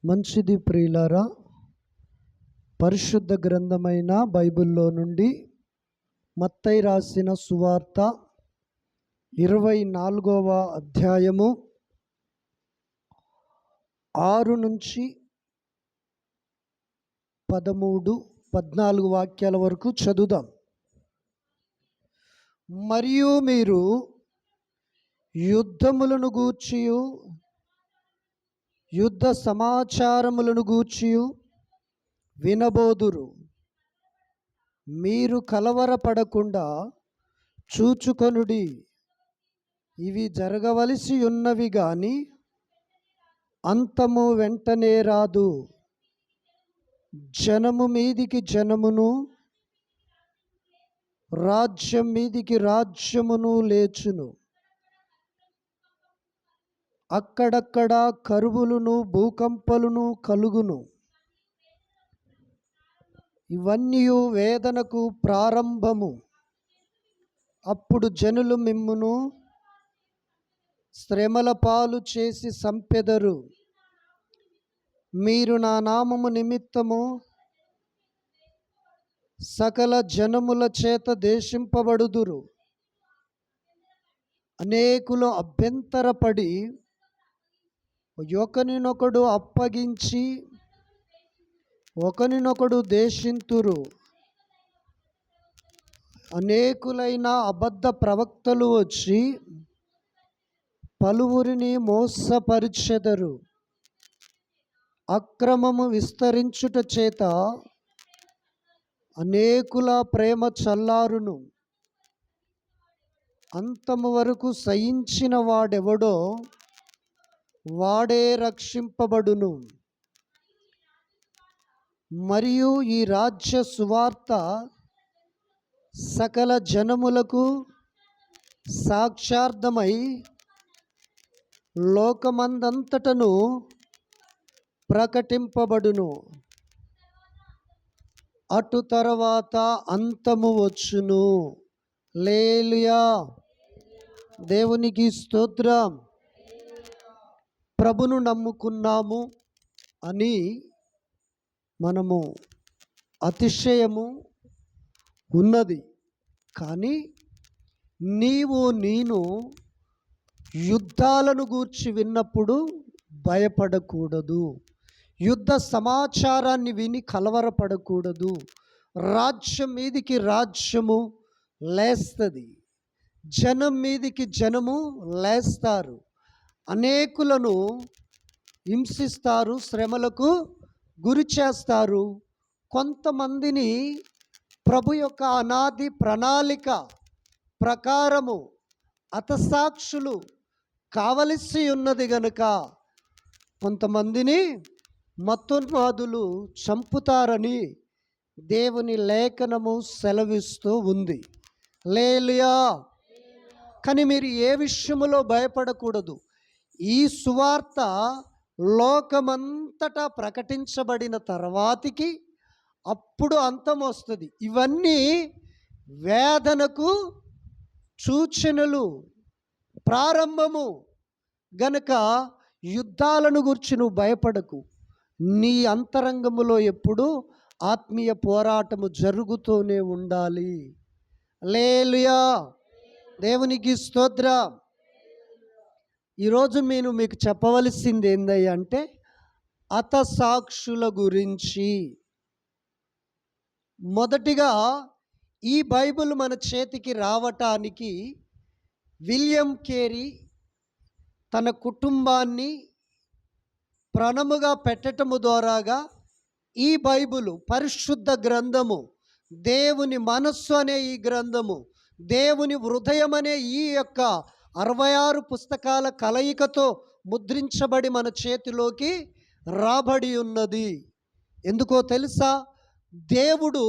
మంచిది ప్రియులారా, పరిశుద్ధ గ్రంథమైన బైబిల్లో నుండి మత్తయి రాసిన సువార్త 24వ అధ్యాయము 6 నుంచి 14 వాక్యాల వరకు చదువుదాం. మరియు మీరు యుద్ధములను గూర్చియు యుద్ధ సమాచారములను గూర్చియు వినబోదురు. మీరు కలవరపడకుండా చూచుకొనుడి. ఇవి జరగవలసి ఉన్నవి గాని అంతము వెంటనే రాదు. జనము మీదికి జనమును, రాజ్యం మీదికి రాజ్యమును లేచును. అక్కడక్కడ కరువులను, భూకంపాలను కలుగును. ఇవన్నీ వేదనకు ప్రారంభము. అప్పుడు జనులు మిమ్మును శ్రమల పాలు చేసి సంపెదరు. మీరు నా నామము నిమిత్తము సకల జనముల చేత దేశింపబడుదురు. అనేకులు అభ్యంతరపడి ఒకనినొకడు అప్పగించి ఒకనినొకడు దేశింతురు. అనేకులైన అబద్ధ ప్రవక్తలు వచ్చి పలువురిని మోసపరిచెదరు. అక్రమము విస్తరించుట చేత అనేకుల ప్రేమ చల్లారును. అంతము వరకు సహించిన వాడెవడో వాడే రక్షింపబడును. మరియు ఈ రాజ్య సువార్త సకల జనములకు సాక్షార్థమై లోకమందంతటను ప్రకటింపబడును. అటు తర్వాత అంతము వచ్చును. హల్లెలూయా. దేవునికి స్తోత్రం. ప్రభును నమ్ముకున్నాము అని మనము అతిశయము ఉన్నది. కానీ నేను యుద్ధాలను గూర్చి విన్నప్పుడు భయపడకూడదు. యుద్ధ సమాచారాన్ని విని కలవరపడకూడదు. రాజ్యం మీదికి రాజ్యము లేస్తుంది. జనం మీదికి జనము లేస్తారు. అనేకులను హింసిస్తారు, శ్రమలకు గురి చేస్తారు. కొంతమందిని ప్రభు యొక్క అనాది ప్రణాళిక ప్రకారము హతసాక్షులు కావలసి ఉన్నది గనుక కొంతమందిని మతోన్మాదులు చంపుతారని దేవుని లేఖనము సెలవిస్తూ ఉంది. హల్లెలూయా. కానీ మీరు ఏ విషయములో భయపడకూడదు. ఈ సువార్త లోకమంతటా ప్రకటించబడిన తర్వాతికి అప్పుడు అంతం వస్తుంది. ఇవన్నీ వేదనకు సూచనలు, ప్రారంభము గనుక యుద్ధాలను గురించి నువ్వు భయపడకు. నీ అంతరంగములో ఎప్పుడు ఆత్మీయ పోరాటము జరుగుతూనే ఉండాలి. హల్లెలూయా. దేవునికి స్తోత్రం. ఈరోజు నేను మీకు చెప్పవలసింది ఏందయ్యా అంటే హతసాక్షుల గురించి. మొదటిగా ఈ బైబిల్ మన చేతికి రావటానికి విలియం కేరీ తన కుటుంబాన్ని ప్రణముగా పెట్టటము ద్వారాగా ఈ బైబిల్ పరిశుద్ధ గ్రంథము, దేవుని మనస్సు అనే ఈ గ్రంథము, దేవుని హృదయం అనే ఈ యొక్క 66 పుస్తకాల కలయికతో ముద్రించబడి మన చేతిలోకి రాబడి ఉన్నది. ఎందుకో తెలుసా? దేవుడు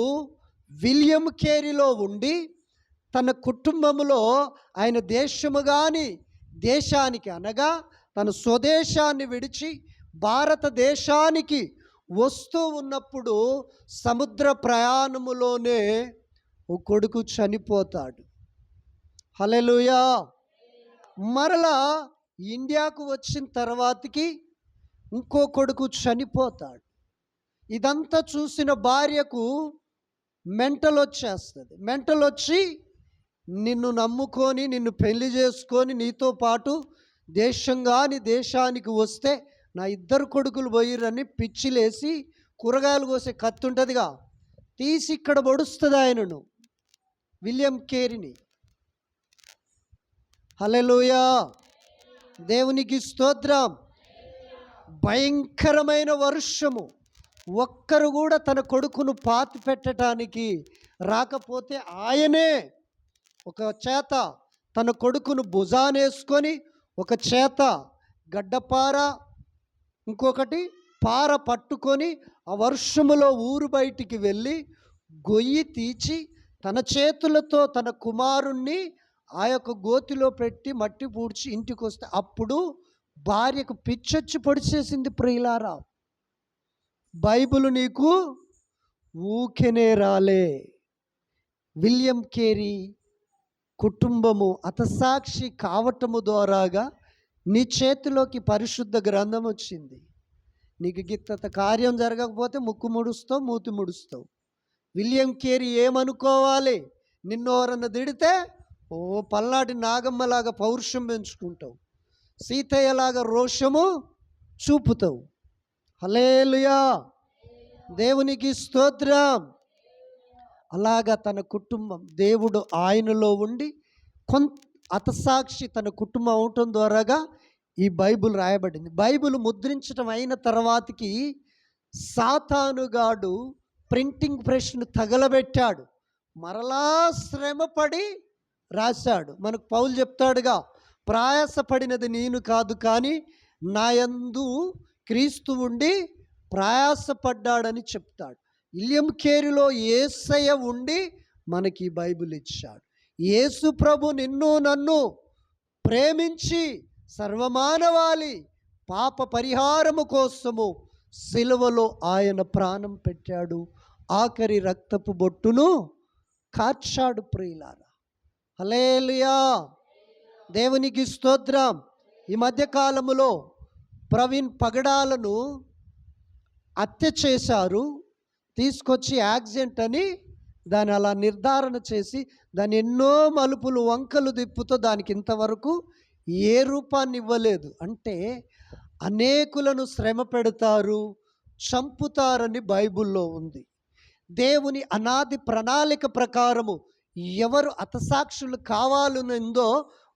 విలియం కేరీలో ఉండి తన కుటుంబములో ఆయన దేశానికి అనగా తన స్వదేశాన్ని విడిచి భారతదేశానికి వస్తూ ఉన్నప్పుడు సముద్ర ప్రయాణములోనే ఓ కొడుకు చనిపోతాడు. హల్లెలూయా. మరలా ఇండియాకు వచ్చిన తర్వాతకి ఇంకో కొడుకు చనిపోతాడు. ఇదంతా చూసిన భార్యకు మెంటల్ వచ్చేస్తుంది. మెంటల్ వచ్చి నిన్ను నమ్ముకొని నిన్ను పెళ్లి చేసుకొని నీతో పాటు దేశంగాని దేశానికి వస్తే నా ఇద్దరు కొడుకులు పోయిరని పిచ్చిలేసి కూరగాయలు కోసే కత్తి ఉంటుందిగా, తీసి ఇక్కడ పొడుస్తుంది ఆయనను, విలియం కేరీని. హల్లెలూయా, దేవునికి స్తోత్రం. భయంకరమైన వర్షము, ఒక్కరు కూడా తన కొడుకును పాతి పెట్టడానికి రాకపోతే ఆయనే ఒక చేత తన కొడుకును భుజానేసుకొని, ఒక చేత గడ్డపార, ఇంకొకటి పార పట్టుకొని ఆ వర్షములో ఊరు బయటికి వెళ్ళి గొయ్యి తీసి తన చేతులతో తన కుమారుణ్ణి ఆ యొక్క గోతిలో పెట్టి మట్టి పూడ్చి ఇంటికి వస్తే అప్పుడు భార్యకు పిచ్చొచ్చి పొడిచేసింది. ప్రియులారా, బైబిల్ నీకు ఊకెనే రాలే. విలియం కేరీ కుటుంబము హతసాక్షి కావటము ద్వారాగా నీ చేతిలోకి పరిశుద్ధ గ్రంథం వచ్చింది. నీకు గిత్త కార్యం జరగకపోతే ముక్కు ముడుస్తావు, మూతి ముడుస్తావు. విలియం కేరీ ఏమనుకోవాలి? నిన్నోరన్న తిడితే ఓ పల్నాటి నాగమ్మలాగా పౌరుషం పెంచుకుంటావు, సీతయ్యలాగా రోషము చూపుతావు. హల్లెలూయా, దేవునికి స్తోత్రం. అలాగా తన కుటుంబం, దేవుడు ఆయనలో ఉండి హతసాక్షి తన కుటుంబం అవటం ద్వారాగా ఈ బైబిల్ రాయబడింది. బైబిల్ ముద్రించడం అయిన తర్వాతకి సాతానుగాడు ప్రింటింగ్ ప్రెస్ను తగలబెట్టాడు, మరలా శ్రమపడి రాశాడు. మనకు పౌలు చెప్తాడుగా, ప్రయాసపడినది నేను కాదు కానీ నా యందు క్రీస్తు ఉండి ప్రయాసపడ్డాడని చెప్తాడు. విలియం కేరీలో యేసయ్య ఉండి మనకి బైబిల్ ఇచ్చాడు. యేసు ప్రభు నిన్ను నన్ను ప్రేమించి సర్వమానవాళి పాప పరిహారము కోసము సిలువలో ఆయన ప్రాణం పెట్టాడు, ఆఖరి రక్తపు బొట్టును కార్చాడు. ప్రియులారా, హల్లెలూయా, దేవునికి స్తోత్రం. ఈ మధ్యకాలములో ప్రవీణ్ పగడాలను హత్య చేశారు, తీసుకొచ్చి యాక్సిడెంట్ అని దాన్ని అలా నిర్ధారణ చేసి దాన్ని ఎన్నో మలుపులు వంకలు తిప్పుతో దానికి ఇంతవరకు ఏ రూపాన్ని ఇవ్వలేదు. అంటే అనేకులను శ్రమ పెడతారు, చంపుతారని బైబిల్లో ఉంది. దేవుని అనాది ప్రణాళిక ప్రకారము ఎవరు హతసాక్షులు కావాలనుందో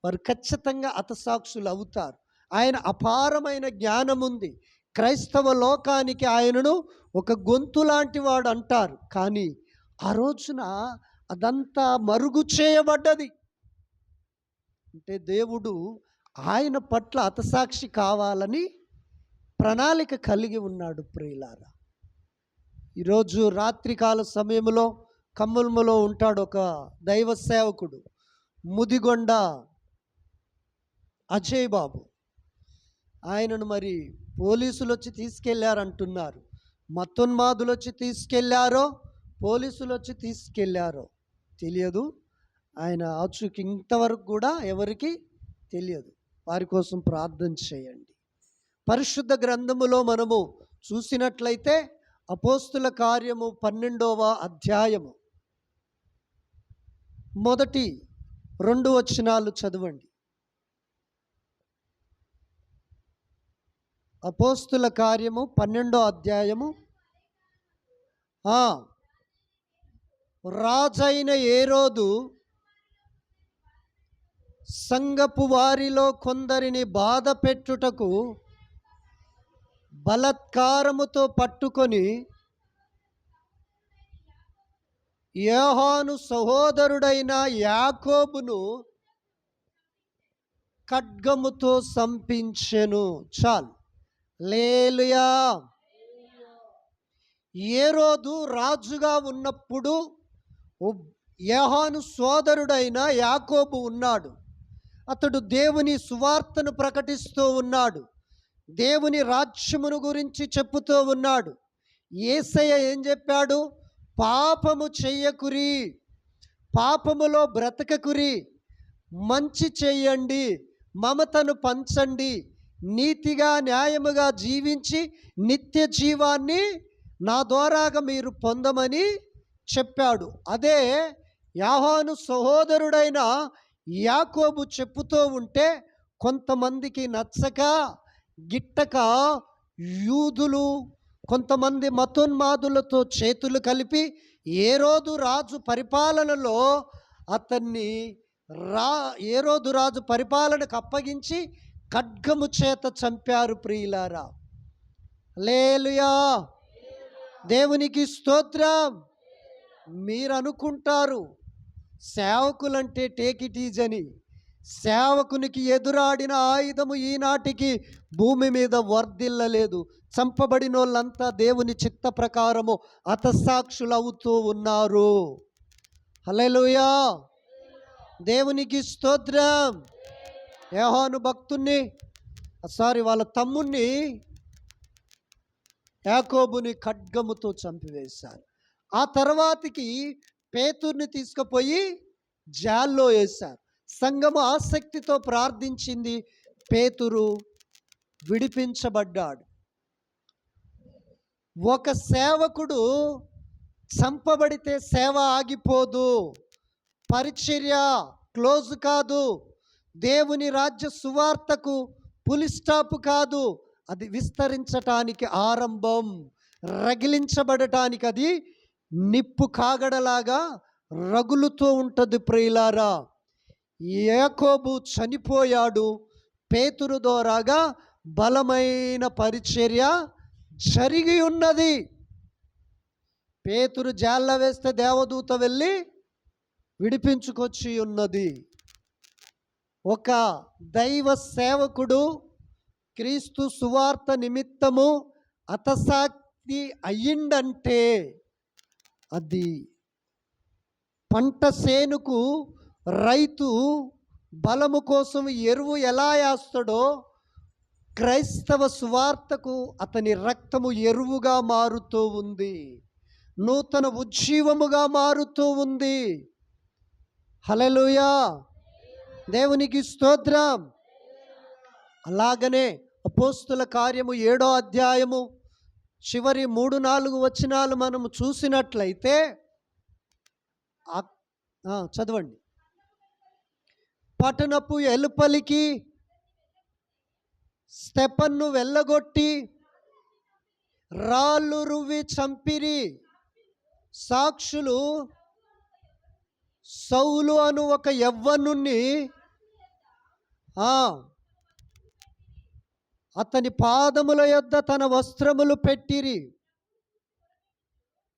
వారు ఖచ్చితంగా హతసాక్షులు అవుతారు. ఆయన అపారమైన జ్ఞానం ఉంది. క్రైస్తవ లోకానికి ఆయనను ఒక గొంతు లాంటి వాడు అంటారు, కానీ ఆ రోజున అదంతా మరుగు చేయబడ్డది. అంటే దేవుడు ఆయన పట్ల హతసాక్షి కావాలని ప్రణాళిక కలిగి ఉన్నాడు. ప్రియులారా, ఈరోజు రాత్రికాల సమయంలో ఖమ్మంలో ఉంటాడు ఒక దైవ సేవకుడు, ముదిగొండ అజయ్ బాబు. ఆయనను మరి పోలీసులు వచ్చి తీసుకెళ్లారంటున్నారు. మతోన్మాదులు వచ్చి తీసుకెళ్లారో పోలీసులు వచ్చి తీసుకెళ్లారో తెలియదు. ఆయన ఆచూకీ ఇంతవరకు కూడా ఎవరికి తెలియదు. వారి కోసం ప్రార్థన చేయండి. పరిశుద్ధ గ్రంథములో మనము చూసినట్లయితే అపోస్తుల కార్యము 12వ అధ్యాయము మొదటి 2 వచనాలు చదవండి. అపోస్తుల కార్యము 12వ అధ్యాయము. రాజైన హేరోదు సంఘపు వారిలో కొందరిని బాధ పెట్టుటకు బలత్కారముతో పట్టుకొని యోహాను సహోదరుడైన యాకోబును ఖడ్గముతో సంపించెను. చాలు. హల్లెలూయా. హేరోదు రాజుగా ఉన్నప్పుడు యోహాను సోదరుడైన యాకోబు ఉన్నాడు. అతడు దేవుని సువార్తను ప్రకటిస్తూ ఉన్నాడు, దేవుని రాజ్యమును గురించి చెప్పుతూ ఉన్నాడు. యేసయ్య ఏం చెప్పాడు? పాపము చెయ్యకురి, పాపములో బ్రతకకురి, మంచి చెయ్యండి, మమతను పంచండి, నీతిగా న్యాయముగా జీవించి నిత్య జీవాన్ని నా ద్వారాగా మీరు పొందమని చెప్పాడు. అదే యోహాను సహోదరుడైన యాకోబు చెప్పుతూ ఉంటే కొంతమందికి నచ్చక గిట్టక యూదులు కొంతమంది మతోన్మాదులతో చేతులు కలిపి హేరోదు రాజు పరిపాలనలో అతన్ని హేరోదు రాజు పరిపాలనకు అప్పగించి ఖడ్గము చేత చంపారు. ప్రియులారా, హల్లెలూయా, దేవునికి స్తోత్రం. మీరు అనుకుంటారు సేవకులంటే టేక్ ఇట్ ఈజ్ అని. సేవకునికి ఎదురాడిన ఆయుధము ఈనాటికి భూమి మీద వర్ధిల్లలేదు. చంపబడిన వాళ్ళంతా దేవుని చిత్త ప్రకారము హతసాక్షులు అవుతూ ఉన్నారు. హల్లెలూయా, దేవునికి స్తోత్రం. యోహాను భక్తుణ్ణి వాళ్ళ తమ్ముణ్ణి యాకోబుని ఖడ్గముతో చంపివేశారు. ఆ తర్వాతికి పేతురుని తీసుకుపోయి జాల్లో వేశారు. సంఘము ఆసక్తితో ప్రార్థించింది. పేతురు విడిపించబడ్డాడు. ఒక సేవకుడు చంపబడితే సేవ ఆగిపోదు, పరిచర్య క్లోజ్ కాదు, దేవుని రాజ్య సువార్తకు పులి స్టాప్ కాదు, అది విస్తరించటానికి ఆరంభం, రగిలించబడటానికి అది నిప్పు కాగడలాగా రగులుతూ ఉంటుంది. ప్రియులారా, యాకోబు చనిపోయాడు. పేతురు ద్వారాగా బలమైన పరిచర్య జరిగి ఉన్నది. పేతురు జాల్ల వేస్తే దేవదూత వెళ్ళి విడిపించుకొచ్చి ఉన్నది. ఒక దైవ సేవకుడు క్రీస్తు సువార్త నిమిత్తము హతసాక్షి అయ్యిండంటే అది పంట సేనుకు రైతు బలము కోసం ఎరువు ఎలా వేస్తాడో క్రైస్తవ సువార్తకు అతని రక్తము ఎరువుగా మారుతూ ఉంది, నూతన ఉజ్జీవముగా మారుతూ ఉంది. హల్లెలూయా, దేవునికి స్తోత్రం. అలాగనే అపోస్తుల కార్యము 7వ అధ్యాయము చివరి 3-4 వచనాలు మనము చూసినట్లయితే చదవండి. పట్టణపు ఎలుపలికి స్తెఫనును వెళ్ళగొట్టి రాళ్ళు రువ్వి చంపిరి. సాక్షులు సౌలు అను ఒక యవ్వనుణ్ణి అతని పాదముల యొద్ద తన వస్త్రములు పెట్టిరి.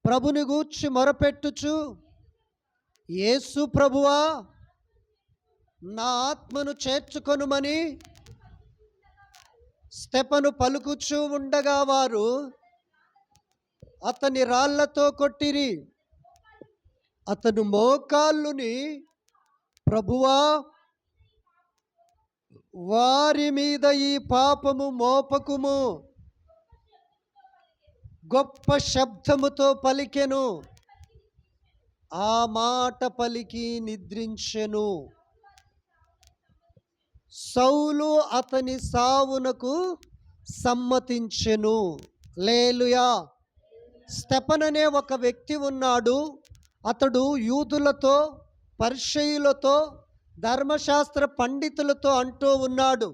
ప్రభుని గూర్చి మొరపెట్టుచు, యేసు ప్రభువా, నా ఆత్మను చేర్చుకొనుమని స్తెఫను పలుకుచూ ఉండగా వారు అతని రాళ్లతో కొట్టిరి. అతను మోకాళ్ళుని, ప్రభువా, వారి మీద ఈ పాపము మోపకుము, గొప్ప శబ్దముతో పలికెను. ఆ మాట పలికి నిద్రించెను. సౌలు అతని సావునకు సమ్మతించెను. హల్లెలూయా. స్తెఫను అనే ఒక వ్యక్తి ఉన్నాడు. అతడు యూదులతో, పరిసయ్యులతో, ధర్మశాస్త్ర పండితులతో అంటూ ఉన్నాడు,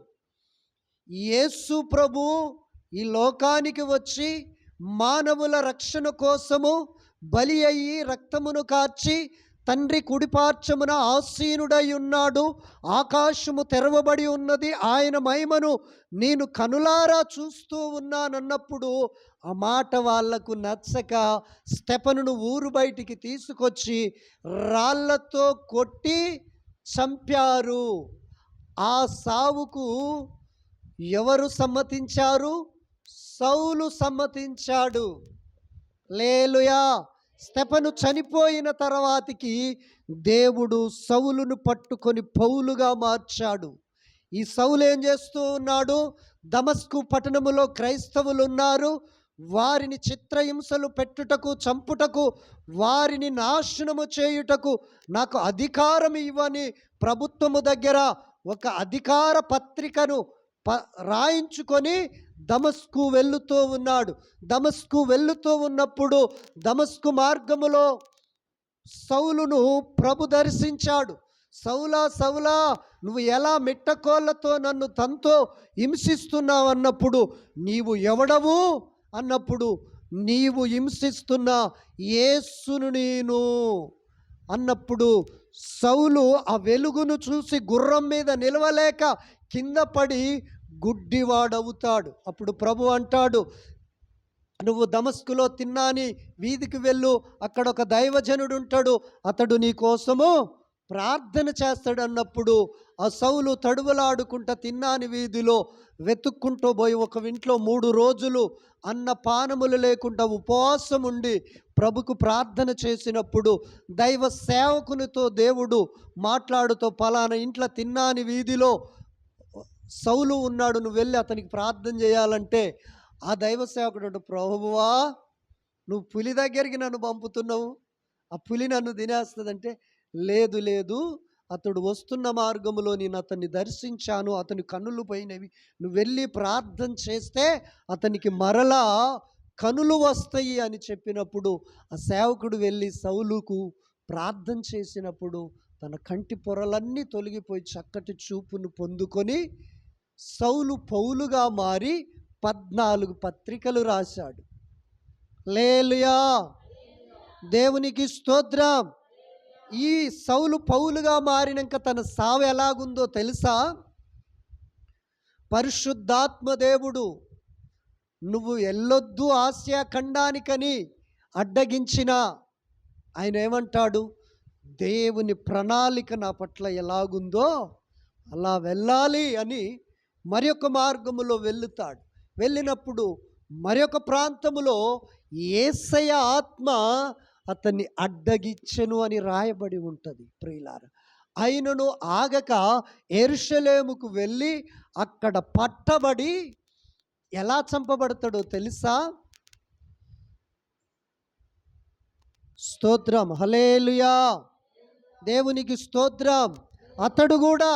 యేసు ప్రభు ఈ లోకానికి వచ్చి మానవుల రక్షణ కోసము బలి అయ్యి రక్తమును కార్చి తండ్రి కుడిపార్శ్వమున ఆసీనుడై ఉన్నాడు. ఆకాశము తెరవబడి ఉన్నది, ఆయన మహిమను నేను కనులారా చూస్తూ ఉన్నానన్నప్పుడు ఆ మాట వాళ్లకు నచ్చక స్తెఫనును ఊరు బయటికి తీసుకొచ్చి రాళ్లతో కొట్టి చంపారు. ఆ సావుకు ఎవరు సమ్మతించారు? సౌలు సమ్మతించాడు. హల్లెలూయా. స్తెఫను చనిపోయిన తర్వాతికి దేవుడు సౌలును పట్టుకొని పౌలుగా మార్చాడు. ఈ సౌలు ఏం చేస్తూ ఉన్నాడు? దమస్కు పట్టణములో క్రైస్తవులు ఉన్నారు. వారిని చిత్రహింసలు పెట్టుటకు, చంపుటకు, వారిని నాశనము చేయుటకు నాకు అధికారం ఇవ్వని ప్రభుత్వము దగ్గర ఒక అధికార పత్రికను రాయించుకొని దమస్కు వెళ్తూ ఉన్నాడు. దమస్కు వెళ్తూ ఉన్నప్పుడు దమస్కు మార్గములో సౌలును ప్రభు దర్శించాడు. సౌలా సౌలా, నువ్వు ఎలా మిట్టకోళ్ళతో నన్ను తనతో హింసిస్తున్నావు అన్నప్పుడు, నీవు ఎవడవు అన్నప్పుడు, నీవు హింసిస్తున్న యేసును నేను అన్నప్పుడు, సౌలు ఆ వెలుగును చూసి గుర్రం మీద నిలవలేక కింద పడి గుడ్డివాడవుతాడు. అప్పుడు ప్రభు అంటాడు, నువ్వు దమస్కులో తిన్నాని వీధికి వెళ్ళు, అక్కడ ఒక దైవజనుడు ఉంటాడు, అతడు నీ కోసము ప్రార్థన చేస్తాడు అన్నప్పుడు, ఆ సౌలు తడువలాడుకుంటా తిన్నాని వీధిలో వెతుక్కుంటూ పోయి ఒక ఇంట్లో 3 రోజులు అన్న పానములు లేకుండా ఉపవాసం ఉండి ప్రభుకు ప్రార్థన చేసినప్పుడు దైవ సేవకునితో దేవుడు మాట్లాడుతూ, పలానా ఇంట్లో తిన్నాని వీధిలో సౌలు ఉన్నాడు, నువ్వు వెళ్ళి అతనికి ప్రార్థన చేయాలంటే ఆ దైవ సేవకుడు, ప్రభువా నువ్వు పులి దగ్గరికి నన్ను పంపుతున్నావు, ఆ పులి నన్ను తినేస్తుందంటే, లేదు లేదు, అతడు వస్తున్న మార్గంలో నేను అతన్ని దర్శించాను, అతని కన్నులు పోయినవి, నువ్వు వెళ్ళి ప్రార్థన చేస్తే అతనికి మరలా కనులు వస్తాయి అని చెప్పినప్పుడు ఆ సేవకుడు వెళ్ళి సౌలుకు ప్రార్థన చేసినప్పుడు తన కంటి పొరలన్నీ తొలగిపోయి చక్కటి చూపును పొందుకొని సౌలు పౌలుగా మారి 14 పత్రికలు రాశాడు. హల్లెలూయా, దేవునికి స్తోత్రం. ఈ సౌలు పౌలుగా మారినాక తన సావు ఎలాగుందో తెలుసా? పరిశుద్ధాత్మ దేవుడు నువ్వు వెళ్ళొద్దు ఆసియా ఖండానికని అడ్డగించిన ఆయన ఏమంటాడు, దేవుని ప్రణాళిక నా పట్ల ఎలాగుందో అలా వెళ్ళాలి అని మరొక మార్గములో వెళుతాడు. వెళ్ళినప్పుడు మరొక ప్రాంతములో యేసయ్య ఆత్మ అతన్ని అడ్డగించెను అని రాయబడి ఉంటుంది. ప్రియులారా, ఆయనను ఆగక యెరూషలేముకు వెళ్ళి అక్కడ పట్టబడి ఎలా చంపబడతాడో తెలుసా? స్తోత్రం, హల్లెలూయా, దేవునికి స్తోత్రం. అతడు కూడా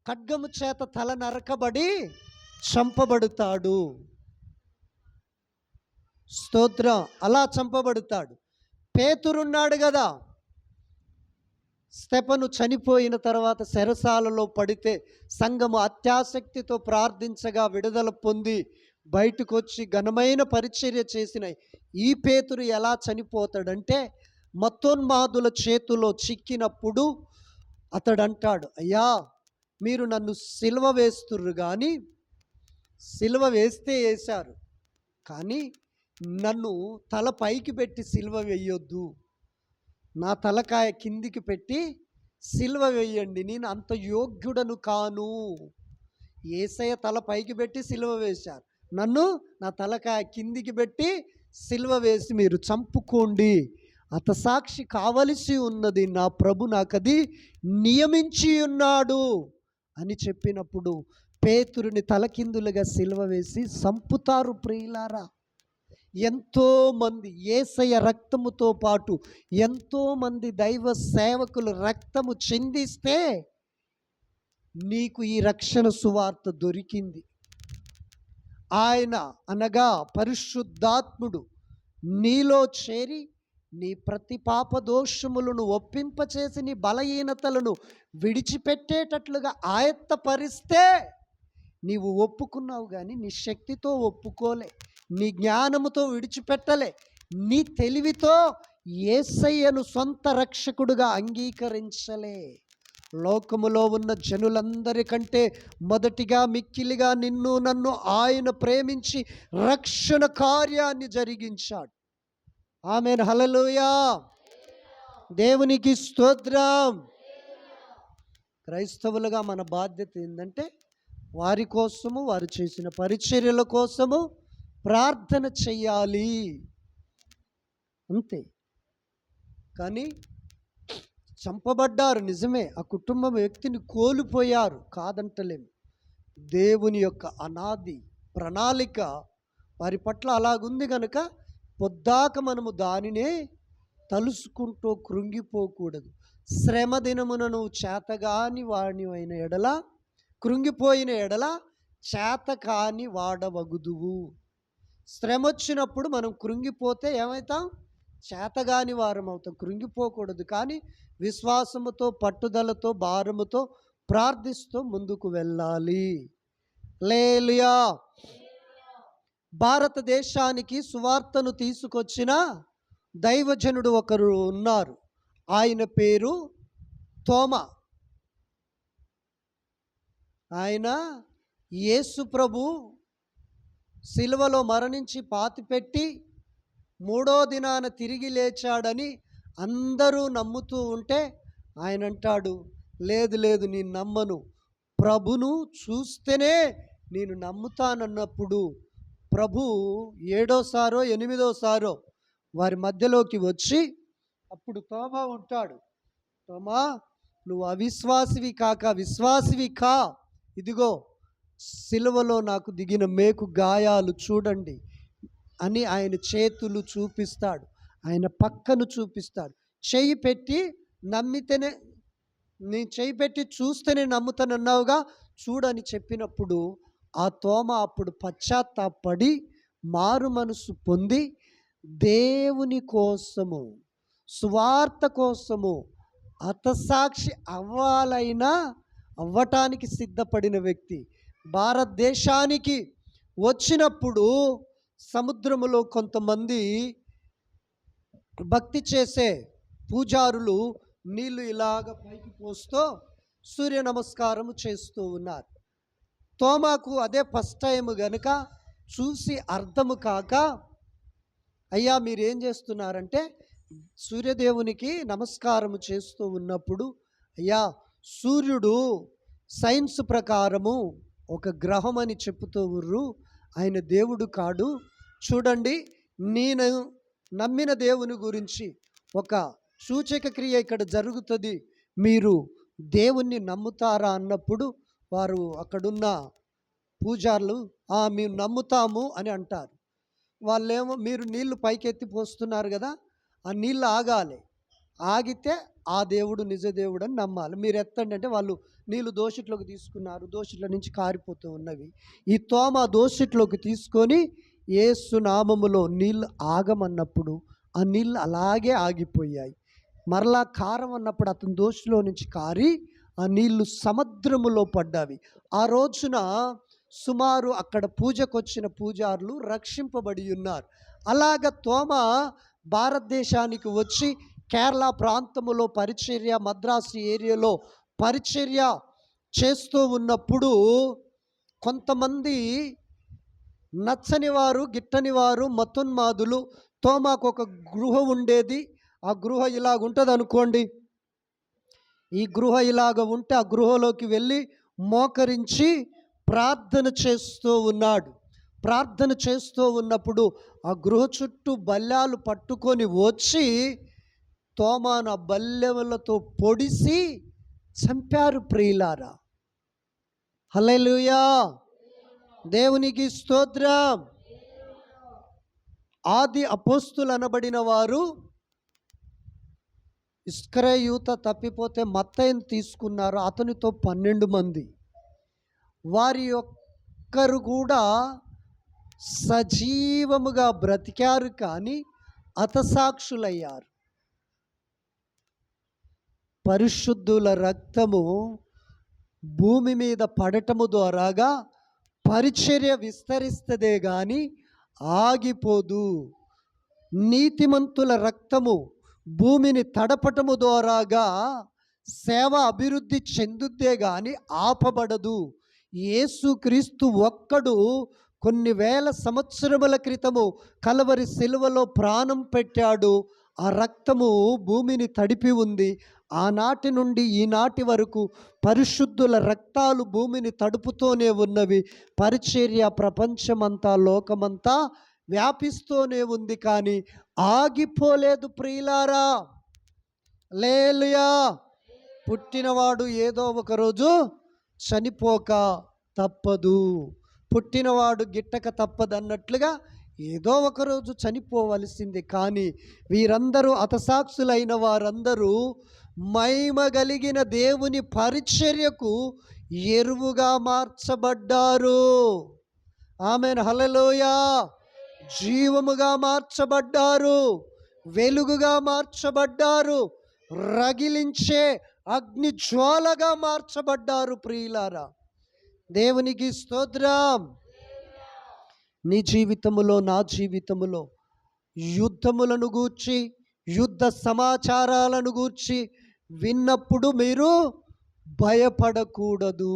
ఖడ్గము చేత తల నరకబడి చంపబడతాడు. స్తోత్రం, అలా చంపబడతాడు. పేతురున్నాడు కదా, స్తెఫను చనిపోయిన తర్వాత చెరసాలలో పడితే సంఘము అత్యాసక్తితో ప్రార్థించగా విడుదల పొంది బయటకు వచ్చి ఘనమైన పరిచర్య చేసిన ఈ పేతురు ఎలా చనిపోతాడంటే, మత్తోన్మాదుల చేతిలో చిక్కినప్పుడు అతడు అంటాడు, అయ్యా మీరు నన్ను సిలువ వేస్తుర్రు, కానీ సిలువ వేస్తే వేశారు, కానీ నన్ను తల పైకి పెట్టి సిలువ వేయొద్దు, నా తలకాయ కిందికి పెట్టి సిలువ వేయండి, నేను అంత యోగ్యుడను కాను. యేసయ్య తల పైకి పెట్టి సిలువ వేశారు, నన్ను నా తలకాయ కిందికి పెట్టి సిలువ వేసి మీరు చంపుకోండి, హతసాక్షి కావలసి ఉన్నది, నా ప్రభు నాకది నియమించి ఉన్నాడు అని చెప్పినప్పుడు పేతురుని తలకిందులుగా సిలువ వేసి చంపుతారు. ప్రియులారా, ఎంతోమంది యేసయ్య రక్తముతో పాటు ఎంతోమంది దైవ సేవకులు రక్తము చిందిస్తే నీకు ఈ రక్షణ సువార్త దొరికింది. ఆయన అనగా పరిశుద్ధాత్ముడు నీలో చేరి నీ ప్రతి పాప దోషములను ఒప్పింపచేసి నీ బలహీనతలను విడిచిపెట్టేటట్లుగా ఆయత్తపరిస్తే నీవు ఒప్పుకున్నావు, కానీ నీ శక్తితో ఒప్పుకోలే, నీ జ్ఞానముతో విడిచిపెట్టలే, నీ తెలివితో యేసయ్యను సొంత రక్షకుడుగా అంగీకరించలే. లోకములో ఉన్న జనులందరికంటే మొదటిగా మిక్కిలిగా నిన్ను నన్ను ఆయన ప్రేమించి రక్షణ కార్యాన్ని జరిగించాడు. ఆమేన్, హల్లెలూయా, దేవునికి స్తోత్రం. క్రైస్తవులుగా మన బాధ్యత ఏంటంటే వారి కోసము, వారు చేసిన పరిచర్యల కోసము ప్రార్థన చెయ్యాలి, అంతే. కానీ చంపబడ్డారు నిజమే, ఆ కుటుంబం వ్యక్తిని కోల్పోయారు, కాదంటలేము. దేవుని యొక్క అనాది ప్రణాళిక వారి పట్ల అలాగుంది కనుక పొద్దాక మనము దానినే తలుసుకుంటూ కృంగిపోకూడదు. శ్రమ దినమున నువ్వు చేతగాని వాడిని అయిన ఎడల, కృంగిపోయిన ఎడల చేతకాని వాడవగుదువు. శ్రమ వచ్చినప్పుడు మనం కృంగిపోతే ఏమవుతాం? చేతగాని వారం అవుతాం. కృంగిపోకూడదు, కానీ విశ్వాసముతో, పట్టుదలతో, భారముతో ప్రార్థిస్తూ ముందుకు వెళ్ళాలి. హల్లెలూయా. భారతదేశానికి సువార్తను తీసుకొచ్చిన దైవజనుడు ఒకరు ఉన్నారు. ఆయన పేరు తోమా. ఆయన యేసు ప్రభు సిలువలో మరణించి పాతిపెట్టి మూడో దినాన తిరిగి లేచాడని అందరూ నమ్ముతూ ఉంటే ఆయన అంటాడు, లేదు లేదు, నేను నమ్మను, ప్రభును చూస్తేనే నేను నమ్ముతానన్నప్పుడు ప్రభు 7సారో 8సారో వారి మధ్యలోకి వచ్చి అప్పుడు తోమా ఉంటాడు, తోమా నువ్వు అవిశ్వాసివి కాక విశ్వాసివి కా, ఇదిగో సిలువలో నాకు దిగిన మేకు గాయాలు చూడండి అని ఆయన చేతులు చూపిస్తాడు, ఆయన పక్కను చూపిస్తాడు. చెయ్యి పెట్టి నమ్మితేనే, నీ చెయ్యి పెట్టి చూస్తేనే నమ్ముతానన్నావుగా, చూడని చెప్పినప్పుడు ఆ తోమ అప్పుడు పశ్చాత్తాపడి మారు మనసు పొంది దేవుని కోసము, సువార్త కోసము హతసాక్షి అవ్వటానికి సిద్ధపడిన వ్యక్తి. భారతదేశానికి వచ్చినప్పుడు సముద్రములో కొంతమంది భక్తి చేసే పూజారులు నీళ్లు ఇలాగ పైకి పోస్తూ సూర్య నమస్కారము చేస్తూ ఉన్నారు. తోమాకు అదే ఫస్ట్ టైం గనుక చూసి అర్థము కాక, అయ్యా మీరేం చేస్తున్నారంటే, సూర్యదేవునికి నమస్కారము చేస్తూ ఉన్నప్పుడు, అయ్యా సూర్యుడు సైన్స్ ప్రకారము ఒక గ్రహం అని చెప్పుతూ ఉర్రు, ఆయన దేవుడు కాడు, చూడండి నేను నమ్మిన దేవుని గురించి ఒక సూచక క్రియ ఇక్కడ జరుగుతుంది, మీరు దేవుణ్ణి నమ్ముతారా అన్నప్పుడు వారు అక్కడున్న పూజారులు మేము నమ్ముతాము అని అంటారు. వాళ్ళేమో మీరు నీళ్లు పైకెత్తి పోస్తున్నారు కదా, ఆ నీళ్ళు ఆగాలి, ఆగితే ఆ దేవుడు నిజ దేవుడు అని నమ్మాలి, మీరు ఎత్తండి అంటే వాళ్ళు నీళ్ళు దోషిట్లోకి తీసుకున్నారు, దోషిట్ల నుంచి కారిపోతూ ఉన్నవి. ఈ తోమ దోషిట్లోకి తీసుకొని యేసు నామములో నీళ్ళు ఆగమన్నప్పుడు ఆ నీళ్ళు అలాగే ఆగిపోయాయి. మరలా కారం అన్నప్పుడు అతని దోషిలో నుంచి కారి ఆ నీళ్లు సముద్రములో పడ్డావి. ఆ రోజున సుమారు అక్కడ పూజకు వచ్చిన పూజారులు రక్షింపబడి ఉన్నారు. అలాగ తోమ భారతదేశానికి వచ్చి కేరళ ప్రాంతములో పరిచర్య, మద్రాసు ఏరియాలో పరిచర్య చేస్తూ ఉన్నప్పుడు కొంతమంది నచ్చని వారు, గిట్టని వారు, మతోన్మాదులు, తోమాకు ఒక గృహ ఉండేది, ఆ గృహ ఇలాగ ఉంటుంది అనుకోండి, ఈ గృహ ఇలాగ ఉంటే ఆ గృహలోకి వెళ్ళి మోకరించి ప్రార్థన చేస్తూ ఉన్నాడు. ప్రార్థన చేస్తూ ఉన్నప్పుడు ఆ గృహ చుట్టూ బల్యాలు పట్టుకొని వచ్చి తోమాను ఆ బల్లెములతో పొడిసి చంపారు. ప్రియులారా, హల్లెలూయా, దేవునికి స్తోత్రం. ఆది అపోస్తులు అనబడిన వారు ఇస్కరియోత తప్పిపోతే మత్తయిని తీసుకున్నారు, అతనితో 12 మంది. వారి ఒక్కరు కూడా సజీవముగా బ్రతికారు, కానీ హతసాక్షులయ్యారు. పరిశుద్ధుల రక్తము భూమి మీద పడటము ద్వారాగా పరిచర్య విస్తరిస్తదే కానీ ఆగిపోదు. నీతిమంతుల రక్తము భూమిని తడపటము ద్వారాగా సేవ అభివృద్ధి చెందుద్దే కానీ ఆపబడదు. యేసుక్రీస్తు ఒక్కడు కొన్ని వేల సంవత్సరముల క్రితము కల్వరి సిలువలో ప్రాణం పెట్టాడు. ఆ రక్తము భూమిని తడిపి ఉంది. ఆనాటి నుండి ఈనాటి వరకు పరిశుద్ధుల రక్తాలు భూమిని తడుపుతూనే ఉన్నవి. పరిచర్య ప్రపంచమంతా, లోకమంతా వ్యాపిస్తూనే ఉంది, కానీ ఆగిపోలేదు. ప్రియులారా, హల్లెలూయా. పుట్టినవాడు ఏదో ఒకరోజు చనిపోక తప్పదు, పుట్టినవాడు గిట్టక తప్పదన్నట్లుగా ఏదో ఒకరోజు చనిపోవలసింది. కానీ వీరందరూ హతసాక్షులైన వారందరూ మహిమ కలిగిన దేవుని పరిచర్యకు ఎరువుగా మార్చబడ్డారు. ఆమేన్, హల్లెలూయా. జీవముగా మార్చబడ్డారు, వెలుగుగా మార్చబడ్డారు, రగిలించే అగ్ని జ్వాలగా మార్చబడ్డారు. ప్రియులారా, దేవునికి స్తోత్రం. నీ జీవితములో, నా జీవితములో యుద్ధములను గూర్చి, యుద్ధ సమాచారాలను గూర్చి విన్నప్పుడు మీరు భయపడకూడదు.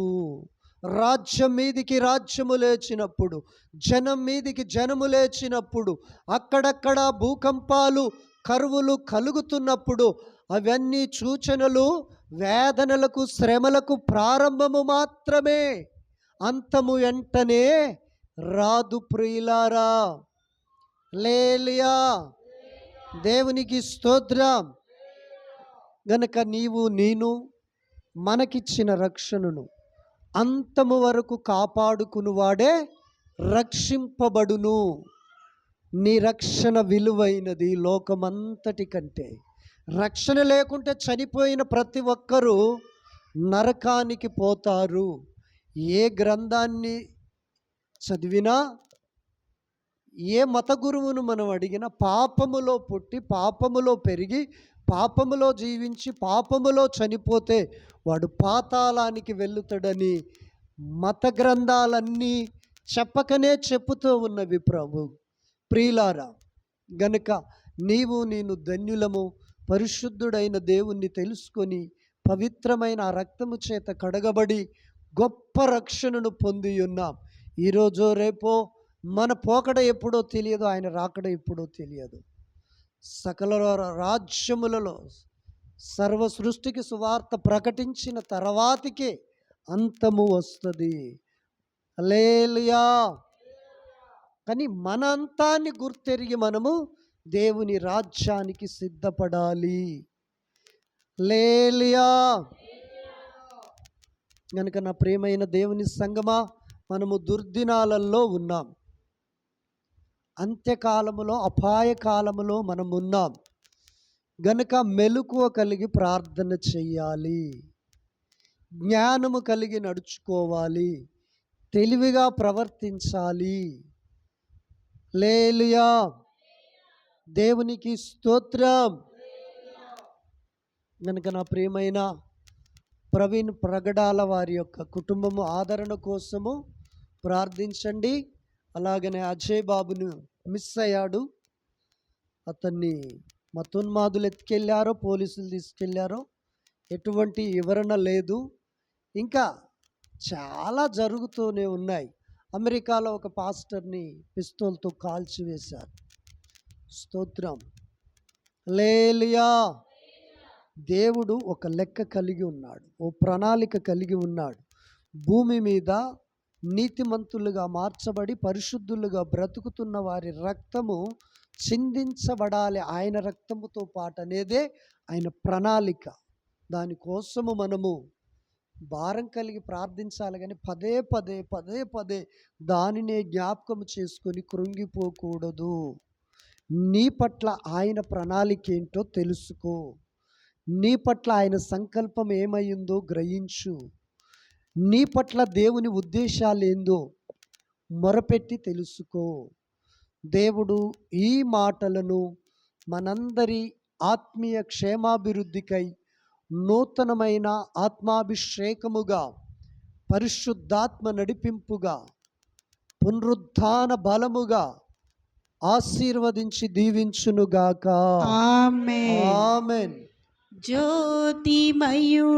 రాజ్యం మీదికి రాజ్యము లేచినప్పుడు, జనం మీదికి జనము లేచినప్పుడు, అక్కడక్కడ భూకంపాలు, కరువులు కలుగుతున్నప్పుడు అవన్నీ సూచనలు వేదనలకు, శ్రమలకు ప్రారంభము మాత్రమే. అంతము వెంటనే రాదు. ప్రియులారా, హల్లెలూయా, దేవునికి స్తోత్రం. గనక నీవు నేను మనకిచ్చిన రక్షణను అంతము వరకు కాపాడుకునివాడే రక్షింపబడును. నీ రక్షణ విలువైనది లోకమంతటి కంటే. రక్షణ లేకుంటే చనిపోయిన ప్రతి ఒక్కరూ నరకానికి పోతారు. ఏ గ్రంథాన్ని చదివినా, ఏ మత గురువును మనం అడిగినా, పాపములో పుట్టి, పాపములో పెరిగి, పాపములో జీవించి, పాపములో చనిపోతే వాడు పాతాళానికి వెళ్ళుతాడని మత గ్రంథాలన్నీ చెప్పకనే చెప్పుతూ ఉన్నవి ప్రభు. ప్రియులారా, గనుక నీవు నేను ధన్యులము. పరిశుద్ధుడైన దేవుణ్ణి తెలుసుకొని, పవిత్రమైన ఆ రక్తము చేత కడగబడి గొప్ప రక్షణను పొంది ఉన్నాం. ఈరోజో రేపో మన పోకడ ఎప్పుడో తెలియదు, ఆయన రాకడ ఎప్పుడో తెలియదు. సకల రాజ్యములలో సర్వ సృష్టికి సువార్త ప్రకటించిన తర్వాతికే అంతము వస్తుంది. హల్లెలూయా. కానీ మన అంతాన్ని గుర్తెరిగి మనము దేవుని రాజ్యానికి సిద్ధపడాలి. హల్లెలూయా. కనుక నా ప్రియమైన దేవుని సంగమా, మనము దుర్దినాలలో ఉన్నాం. అంత్యకాలములో, అపాయకాలములో మనం ఉన్నాం. గనుక మెలకువ కలిగి ప్రార్థన చెయ్యాలి, జ్ఞానము కలిగి నడుచుకోవాలి, తెలివిగా ప్రవర్తించాలి. హల్లెలూయా, దేవునికి స్తోత్రం. గనుక నా ప్రియమైన ప్రవీణ్ ప్రగడాల వారి యొక్క కుటుంబము ఆదరణ కోసము ప్రార్థించండి. అలాగనే అజయ్ బాబును మిస్ అయ్యాడు. అతన్ని మతోన్మాదులు ఎత్తుకెళ్ళారో, పోలీసులు తీసుకెళ్లారో, ఎటువంటి వివరణ లేదు. ఇంకా చాలా జరుగుతూనే ఉన్నాయి. అమెరికాలో ఒక పాస్టర్ని పిస్తోల్తో కాల్చివేశారు. స్తోత్రం. హల్లెలూయా. దేవుడు ఒక లెక్క కలిగి ఉన్నాడు, ఓ ప్రణాళిక కలిగి ఉన్నాడు. భూమి మీద నీతిమంతులుగా మార్చబడి పరిశుద్ధులుగా బ్రతుకుతున్న వారి రక్తము చిందించబడాలి ఆయన రక్తముతో పాటు అనేదే ఆయన ప్రణాళిక. దానికోసము మనము భారం కలిగి ప్రార్థించాలి, కానీ పదే పదే పదే పదే దానినే జ్ఞాపకం చేసుకొని కృంగిపోకూడదు. నీ పట్ల ఆయన ప్రణాళిక ఏంటో తెలుసుకో, నీ పట్ల ఆయన సంకల్పం ఏమైందో గ్రహించు, నీ పట్ల దేవుని ఉద్దేశాలు ఏందో మొరపెట్టి తెలుసుకో. దేవుడు ఈ మాటలను మనందరి ఆత్మీయ క్షేమాభివృద్ధికై నూతనమైన ఆత్మాభిషేకముగా, పరిశుద్ధాత్మ నడిపింపుగా, పునరుద్ధాన బలముగా ఆశీర్వదించి దీవించునుగాక. ఆమేన్. ఆమేన్. జ్యోతిమయు